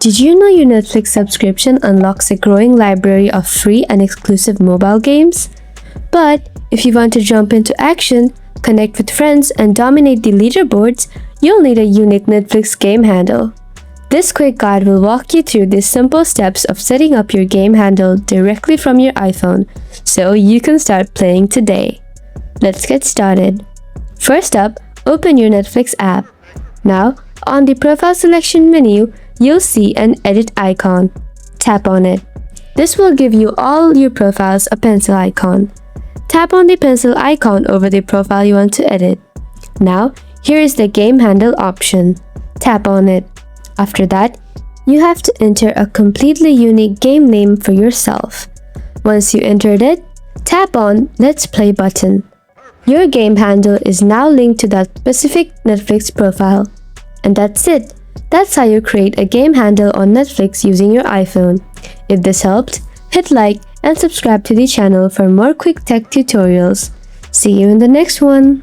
Did you know your Netflix subscription unlocks a growing library of free and exclusive mobile games? But if you want to jump into action, connect with friends, and dominate the leaderboards, you'll need a unique Netflix game handle. This quick guide will walk you through the simple steps of setting up your game handle directly from your iPhone, so you can start playing today. Let's get started. First up, open your Netflix app. Now, on the profile selection menu, you'll see an edit icon. Tap on it. This will give you all your profiles a pencil icon. Tap on the pencil icon over the profile you want to edit. Now, here is the game handle option. Tap on it. After that, you have to enter a completely unique game name for yourself. Once you entered it, tap on Let's Play button. Your game handle is now linked to that specific Netflix profile. And that's it. That's how you create a game handle on Netflix using your iPhone. If this helped, hit like and subscribe to the channel for more quick tech tutorials. See you in the next one.